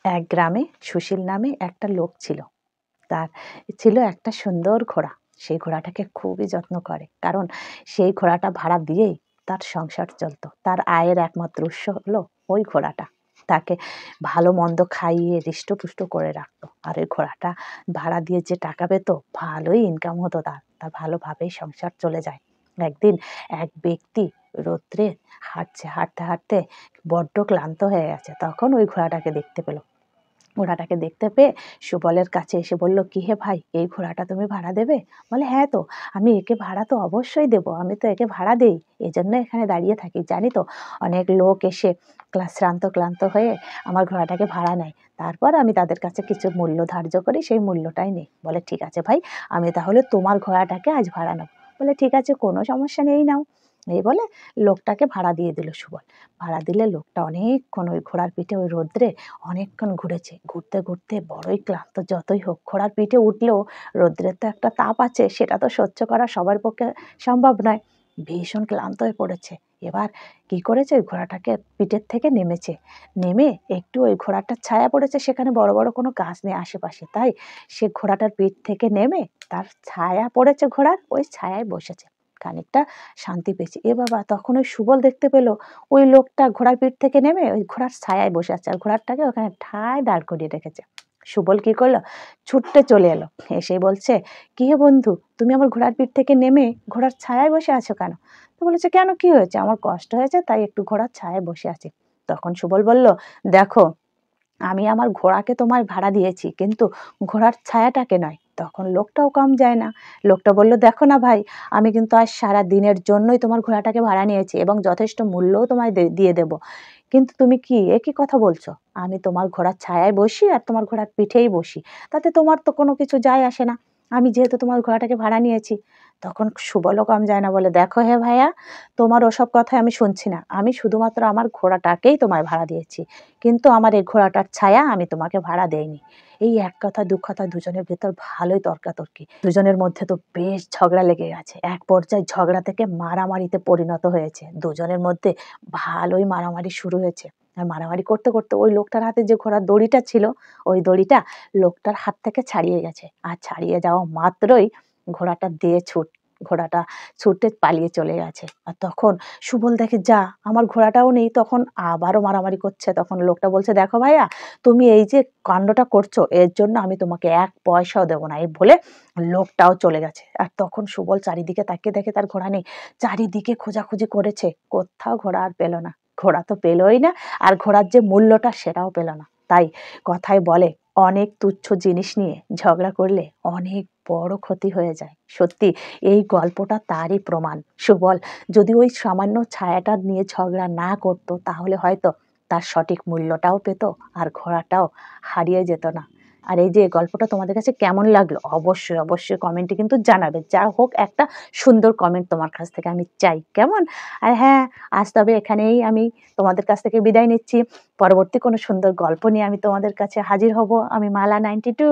এক গ্রামে সুশীল নামে একটা লোক ছিল। তার ছিল একটা সুন্দর ঘোড়া। সেই ঘোড়াটাকে খুবই যত্ন করে, কারণ সেই ঘোড়াটা ভাড়া দিয়েই তার সংসার চলতো। তার আয়ের একমাত্র উৎস হলো ওই ঘোড়াটা। তাকে ভালো মন্দ খাইয়ে হৃষ্টপুষ্ট করে রাখতো, আর ওই ঘোড়াটা ভাড়া দিয়ে যে টাকা পেত, ভালোই ইনকাম হতো তার। তার ভালোভাবেই সংসার চলে যায়। একদিন এক ব্যক্তি রৌদ্রে হাঁটতে হাঁটতে বড্ড ক্লান্ত হয়ে গেছে। তখন ওই ঘোড়াটাকে দেখতে পেল। ঘোড়াটাকে দেখতে পেয়ে সুবলের কাছে এসে বলল, কি হে ভাই, এই ঘোড়াটা তুমি ভাড়া দেবে? বলে, হ্যাঁ তো, আমি একে ভাড়া তো অবশ্যই দেবো, আমি তো একে ভাড়া দেই, এই জন্য এখানে দাঁড়িয়ে থাকি। জানি তো অনেক লোক এসে শ্রান্ত ক্লান্ত হয়ে আমার ঘোড়াটাকে ভাড়া নেয়, তারপর আমি তাদের কাছে কিছু মূল্য ধার্য করি, সেই মূল্যটাই নেই। বলে, ঠিক আছে ভাই, আমি তাহলে তোমার ঘোড়াটাকে আজ ভাড়া নেব। বলে, ঠিক আছে, কোনো সমস্যা নেই, নাও। এই বলে লোকটাকে ভাড়া দিয়ে দিল সুবল। ভাড়া দিলে লোকটা অনেকক্ষণ ওই ঘোড়ার পিঠে ওই রোদ্রে অনেকক্ষণ ঘুরেছে। ঘুরতে ঘুরতে বড়ই ক্লান্ত। যতই হোক, ঘোড়ার পিঠে উঠলেও রোদ্রের তো একটা তাপ আছে, সেটা তো সহ্য করা সবার পক্ষে সম্ভব নয়। ভীষণ ক্লান্ত হয়ে পড়েছে। এবার কি করেছে, ওই ঘোড়াটাকে পিঠের থেকে নেমেছে। নেমে একটু ওই ঘোড়াটার ছায়া পড়েছে, সেখানে বড় বড় কোনো গাছ নেই আশেপাশে, তাই সে ঘোড়াটার পিঠ থেকে নেমে তার ছায়া পড়েছে ঘোড়ার, ওই ছায়ায় বসেছে। খানিকটা শান্তি পেয়েছে। এ বাবা, তখন ওই সুবল দেখতে পেল ওই লোকটা ঘোড়ার পিঠ থেকে নেমে ওই ঘোড়ার ছায়ায় বসে আছে, আর ঘোড়াটাকে ওখানে ঠায় দাঁড় করিয়ে রেখেছে। সুবল কি করলো, ছুটতে চলে এলো। এসে বলছে, কি হে বন্ধু, তুমি আমার ঘোড়ার পিঠ থেকে নেমে ঘোড়ার ছায়ায় বসে আছো কেন? তো বলেছে, কেন, কি হয়েছে? আমার কষ্ট হয়েছে, তাই একটু ঘোড়ার ছায়ায় বসে আছি। তখন সুবল বলল, দেখো, আমি আমার ঘোড়াকে তোমার ভাড়া দিয়েছি, কিন্তু ঘোড়ার ছায়াটাকে নয়। তখন লোকটাও কম যায় না। লোকটা বলল, দেখো না ভাই, আমি কিন্তু আজ সারা দিনের জন্যই তোমার ঘোড়াটাকে ভাড়া নিয়েছি এবং যথেষ্ট মূল্যও তোমায় দিয়ে দেবো, কিন্তু তুমি কি একই কথা বলছো? আমি তোমার ঘোড়ার ছায়ায় বসি আর তোমার ঘোড়ার পিঠেই বসি, তাতে তোমার তো কোনো কিছু যায় আসে না। আমি যেহেতু তোমার ঘোড়াটাকে ভাড়া নিয়েছি। তখন সুবলও কম যায় না, বলে, দেখো হে ভাইয়া, তোমার ওসব কথাই আমি শুনছি না। আমি শুধুমাত্র আমার ঘোড়াটাকেই তোমায় ভাড়া দিয়েছি, কিন্তু আমার এই ঘোড়াটার ছায়া আমি তোমাকে ভাড়া দেইনি। এই এক কথা দু কথা দুজনের ভেতর ভালোই তর্কাতর্কি। দুজনের মধ্যে তো বেশ ঝগড়া লেগে গেছে। এক পর্যায়ে ঝগড়া থেকে মারামারিতে পরিণত হয়েছে। দুজনের মধ্যে ভালোই মারামারি শুরু হয়েছে। আর মারামারি করতে করতে ওই লোকটার হাতে যে ঘোড়ার দড়িটা ছিল, ওই দড়িটা লোকটার হাত থেকে ছাড়িয়ে গেছে। আর ছাড়িয়ে যাওয়া মাত্রই ঘোড়াটা দিয়ে ঘোড়াটা ছুটে পালিয়ে চলে গেছে। আর তখন সুবল দেখে, যা, আমার ঘোড়াটাও নেই। তখন আবারও মারামারি করছে। তখন লোকটা বলছে, দেখো ভাইয়া, তুমি এই যে কাণ্ডটা করছো, এর জন্য আমি তোমাকে এক পয়সাও দেবো না। এই বলে লোকটাও চলে গেছে। আর তখন সুবল চারিদিকে তাকিয়ে দেখে তার ঘোড়া নেই। চারিদিকে খোঁজাখুঁজি করেছে, কোথাও ঘোড়া আর পেল না। ঘোড়া তো পেলই না, আর ঘোড়ার যে মূল্যটা সেটাও পেল না। তাই কথায় বলে, অনেক তুচ্ছ জিনিস নিয়ে ঝগড়া করলে অনেক বড় ক্ষতি হয়ে যায়। সত্যি, এই গল্পটা তারই প্রমাণ। সুবল যদি ওই সামান্য ছায়াটা নিয়ে ঝগড়া না করতো, তাহলে হয়তো তার সঠিক মূল্যটাও পেত, আর ঘোড়াটাও হারিয়ে যেত না। আর এই যে গল্পটা তোমাদের কাছে কেমন লাগলো, অবশ্যই অবশ্যই কমেন্টে কিন্তু জানাবে। যা হোক, একটা সুন্দর কমেন্ট তোমার কাছ থেকে আমি চাই, কেমন? আর হ্যাঁ, আজ তবে এখানেই আমি তোমাদের কাছ থেকে বিদায় নিচ্ছি। পরবর্তী কোনো সুন্দর গল্প নিয়ে আমি তোমাদের কাছে হাজির হব। আমি মালা 92।